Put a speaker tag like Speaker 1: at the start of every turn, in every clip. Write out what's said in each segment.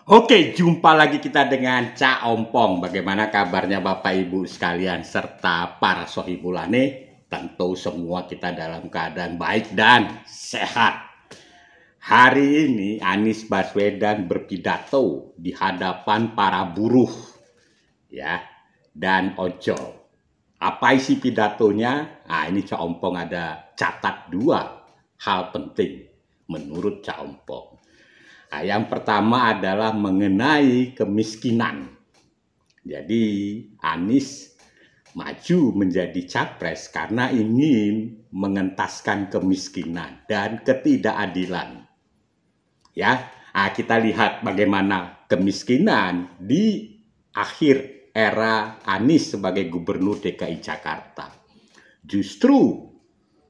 Speaker 1: Oke, jumpa lagi kita dengan Cak Ompong. Bagaimana kabarnya Bapak Ibu sekalian serta para sohibulane? Tentu semua kita dalam keadaan baik dan sehat. Hari ini Anies Baswedan berpidato di hadapan para buruh ya dan ojol. Apa isi pidatonya? Nah, ini Cak Ompong ada catat dua hal penting menurut Cak Ompong. Nah, yang pertama adalah mengenai kemiskinan. Jadi Anies maju menjadi capres karena ingin mengentaskan kemiskinan dan ketidakadilan. Ya, nah, kita lihat bagaimana kemiskinan di akhir era Anies sebagai Gubernur DKI Jakarta. Justru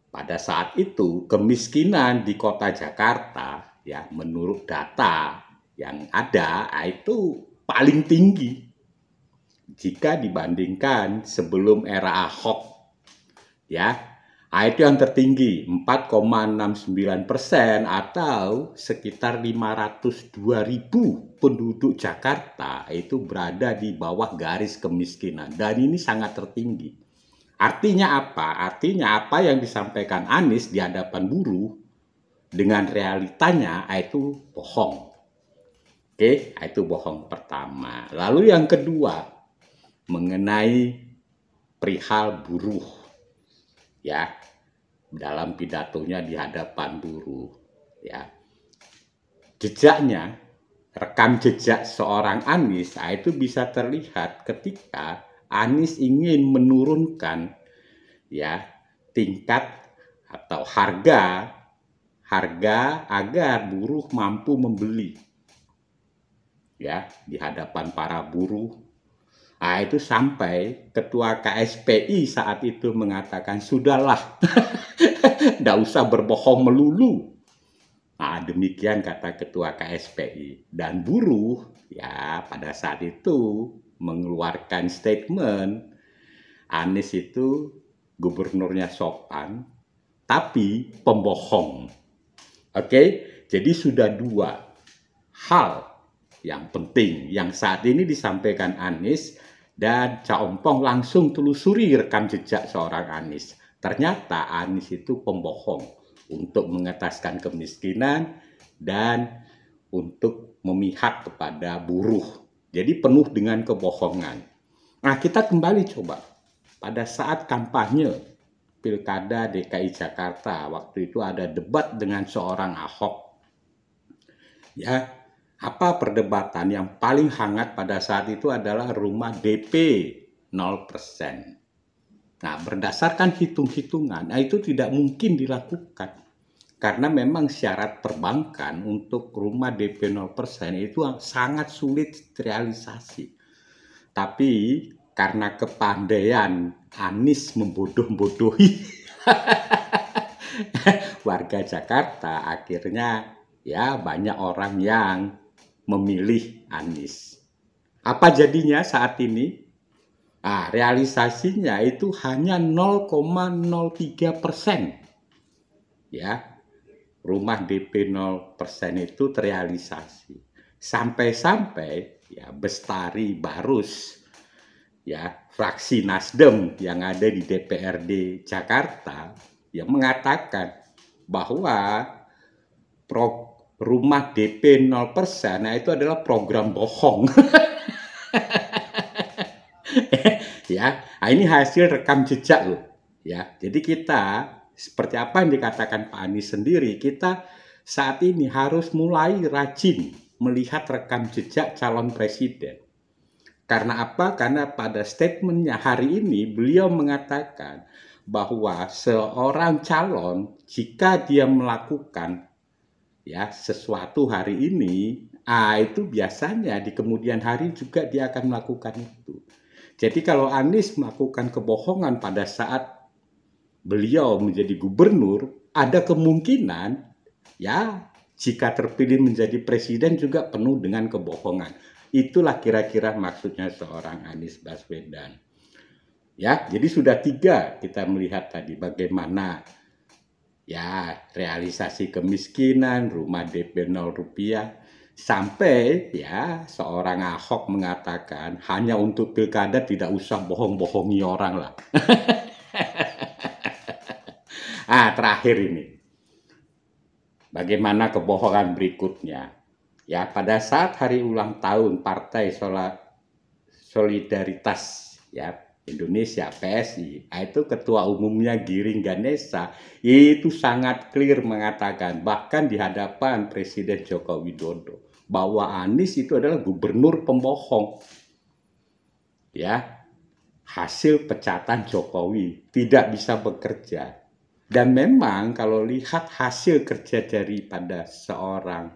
Speaker 1: pada saat itu kemiskinan di kota Jakarta ya menurut data yang ada itu paling tinggi jika dibandingkan sebelum era Ahok ya. Itu yang tertinggi 4,69% atau sekitar 502.000 penduduk Jakarta itu berada di bawah garis kemiskinan dan ini sangat tertinggi. Artinya apa? Artinya apa yang disampaikan Anies di hadapan buruh dengan realitanya itu bohong. Oke, itu bohong pertama. Lalu yang kedua, mengenai perihal buruh. Ya, dalam pidatonya di hadapan buruh. Ya, jejaknya, rekam jejak seorang Anies, itu bisa terlihat ketika Anies ingin menurunkan ya tingkat atau harga agar buruh mampu membeli ya di hadapan para buruh. Nah, itu sampai ketua KSPI saat itu mengatakan sudahlah, tidak usah berbohong melulu. Nah, demikian kata ketua KSPI dan buruh ya pada saat itu mengeluarkan statement Anies itu gubernurnya sopan tapi pembohong. Oke, jadi sudah dua hal yang penting yang saat ini disampaikan Anies dan Cak Ompong langsung telusuri rekam jejak seorang Anies. Ternyata Anies itu pembohong untuk mengetaskan kemiskinan dan untuk memihak kepada buruh. Jadi penuh dengan kebohongan. Nah, kita kembali coba pada saat kampanye Pilkada DKI Jakarta, waktu itu ada debat dengan seorang Ahok. Ya, apa perdebatan yang paling hangat pada saat itu adalah rumah DP 0%. Nah, berdasarkan hitung-hitungan, itu tidak mungkin dilakukan. Karena memang syarat perbankan untuk rumah DP 0% itu sangat sulit terrealisasi. Tapi karena kepandaian Anies membodoh-bodohi warga Jakarta, akhirnya ya banyak orang yang memilih Anies. Apa jadinya saat ini? Nah, realisasinya itu hanya 0,03%. Ya, rumah DP 0% itu terrealisasi. Sampai-sampai ya Bestari Barus ya fraksi Nasdem yang ada di DPRD Jakarta yang mengatakan bahwa rumah DP 0% itu adalah program bohong. Ya, nah ini hasil rekam jejak loh. Ya, jadi kita seperti apa yang dikatakan Pak Anies sendiri, kita saat ini harus mulai rajin melihat rekam jejak calon presiden. Karena apa? Karena pada statementnya hari ini beliau mengatakan bahwa seorang calon jika dia melakukan ya sesuatu hari ini, itu biasanya di kemudian hari juga dia akan melakukan itu. Jadi kalau Anies melakukan kebohongan pada saat beliau menjadi gubernur, ada kemungkinan ya jika terpilih menjadi presiden juga penuh dengan kebohongan. Itulah kira-kira maksudnya seorang Anies Baswedan. Ya, jadi sudah 3 kita melihat tadi bagaimana ya realisasi kemiskinan, rumah DP 0 rupiah. Sampai ya seorang Ahok mengatakan hanya untuk pilkada tidak usah bohong-bohongi orang lah. Terakhir ini, bagaimana kebohongan berikutnya? Ya, pada saat hari ulang tahun Partai Solidaritas ya Indonesia PSI, itu ketua umumnya Giring Ganesa itu sangat clear mengatakan, bahkan di hadapan Presiden Joko Widodo, bahwa Anies itu adalah gubernur pembohong. Ya, hasil pecatan Jokowi tidak bisa bekerja. Dan memang kalau lihat hasil kerja daripada seorang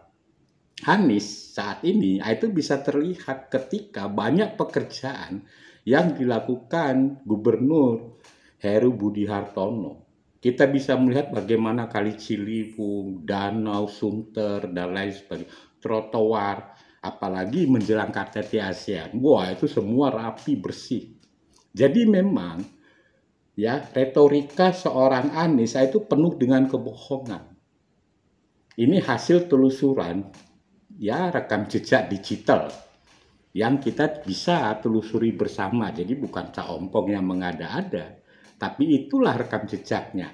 Speaker 1: Anies saat ini, itu bisa terlihat ketika banyak pekerjaan yang dilakukan Gubernur Heru Budi Hartono. Kita bisa melihat bagaimana Kali Ciliwung, Danau Sunter, dan lain sebagainya, trotoar, apalagi menjelang KTT ASEAN. Wah, itu semua rapi, bersih. Jadi memang ya retorika seorang Anies itu penuh dengan kebohongan. Ini hasil telusuran ya rekam jejak digital yang kita bisa telusuri bersama. Jadi bukan Cak Ompong yang mengada-ada, tapi itulah rekam jejaknya.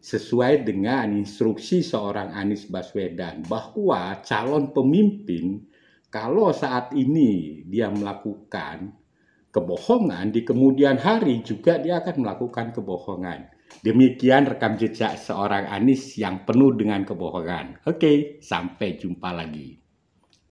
Speaker 1: Sesuai dengan instruksi seorang Anies Baswedan, bahwa calon pemimpin kalau saat ini dia melakukan kebohongan, di kemudian hari juga dia akan melakukan kebohongan. Demikian rekam jejak seorang Anies yang penuh dengan kebohongan. Oke, sampai jumpa lagi.